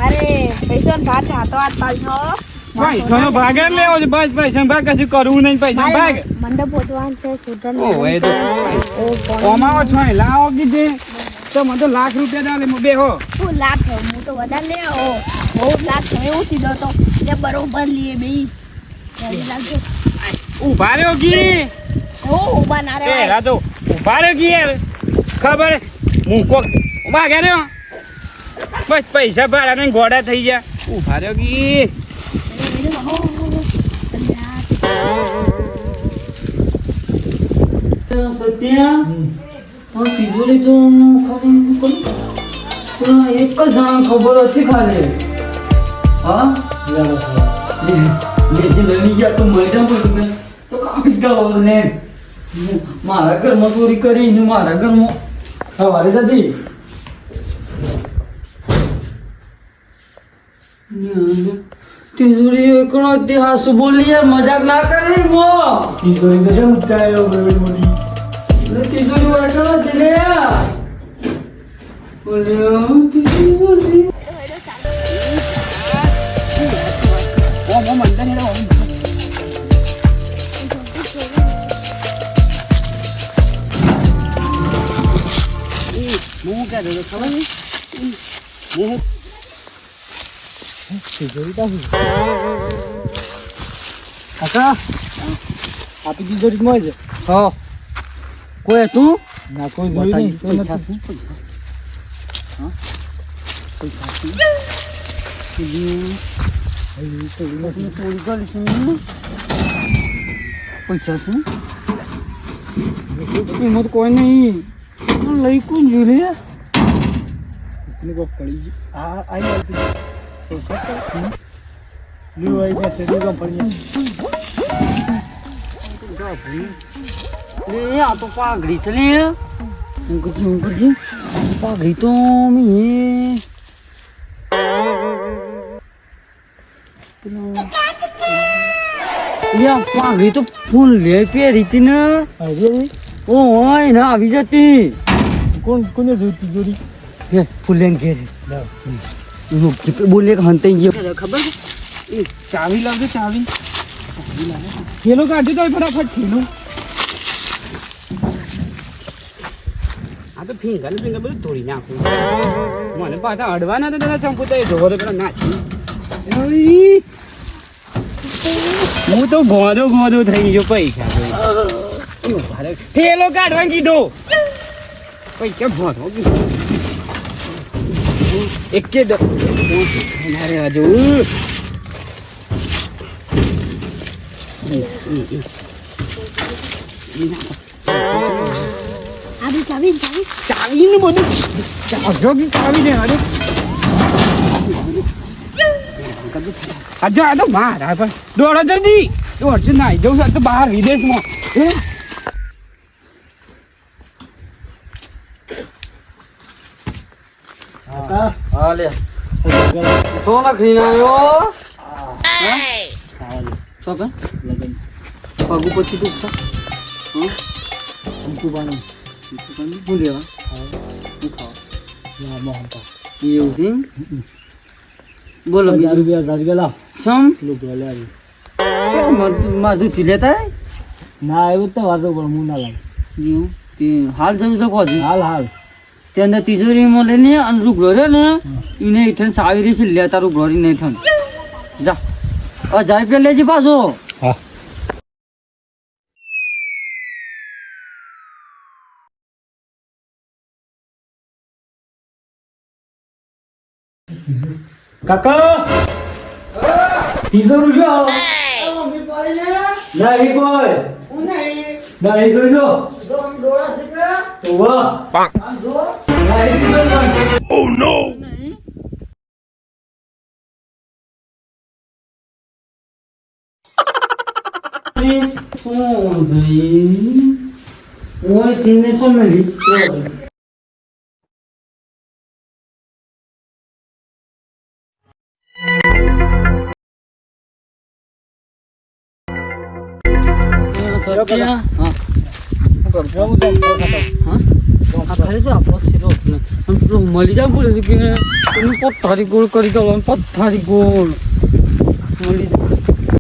મારે પૈસાનો ભાગ થતો આજ પાછો પૈસાનો ભાગ જ લેવો છે બસ પૈસાનો ભાગ કશું કરવું નહીં પૈસાનો ભાગ મંડપ પોતવાનું છે સુધન ઓ એ તો ઓમાવો છો લાવો કીધે તો મને તો લાખ રૂપિયા દાલે બેહો શું લાખ થયો હું તો વધારે લે બહુ લાખ થયો એવું સીધો તો એટલે બરોબર લઈએ બે લાગજો ઉભા રહ્યો કી ઉભા ના રે તો ઉભા રહ્યો કી યાર ખબર હું કોક ઉભા કર્યો બસ પૈસા ભાડા ગોડા થઈ ગયા ઉભા રહ્યો કી સત્યા તિજોરી તો એક જ જણા ખબર હતી ખાલી હા લઈ ગયા તો મળી જાવ તમે તો કાપી ગયો ને મારા ઘરમાં ચોરી કરીને મારા ઘરમાં સવારે જતી તિજોરી એકનો ઇતિહાસ બોલી યાર મજાક ના કરી મો તિજોરી તો શું ઉઠાયો બરોડી મોટી તિજોરી વાળો જલે બોલ્યો તિજોરી ઓ મંદન હેડો હું ક્યાં દેતો ખબર નહીં હું તિજોરી પાછી કાકા આપી તિજોરી માં છે હા કોઈ તું ના કોઈ જોઈ નહીં પૈસા શું હિંમત કોઈ નહીં લઈ કોણ જોઈ લે પડી ગઈ આ આવી લ્યુ આવી ગયા સેડી ગમ પડી લે આ તો પાઘડી છે લે ઊંઘજી પાઘડી તો મેં યા પાઘડી તો ફૂલ લે પહેરી હતી ને ઓ હોય ને આવી જતી કોને જોઈતી જોડી હે ફૂલ લેન ઘેર બોલે કે હંતાઈ ગયો ખબર છે એ ચાવી લાવજો ચાવી થેલો કાઢજો તો ફટાફટ થેલો આ તો ફિંગર બધું તોડી નાખું મને પાછા અડવાના તો ચંપુ તો એ જોવો તો પેલા નાચી હું તો ગોદો થઈ ગયો પૈસા થેલો કાઢવા કીધો પૈસા ભરો એક કે હજુ ચાવી ને બધું ચાવી દે અરે આ તો મારા પણ દોડો જલ્દી દોડશે ના જવું તો બહાર વિદેશમાં હા લે તો લખીને આવ્યો શું કર પગુ પછી દુખતા શું લેવા શું ખાવા એવું છે બોલો રૂપિયા સમ ગયેલા માધુથી લેતા ના એવું તો વાતો પણ હું ના લાગે હાલ જમી તો કહો હાલ ત્યાં તિજોરીમાં લઈને અને રૂગડો રે ને એને ઇથન સાવી રહી છે લેતા રૂગડો નહીં થન જા 1000 રૂપિયા લેજે પાછો હા કાકા તીજો રૂજો નહીં કોઈ નહીં જોજો Oh no! Oi, tiene familia. મળી જાય બોલે છે કે એનું પથ્થારી ગોળ કરી દો પથ્થારી ગોળ મળી જાય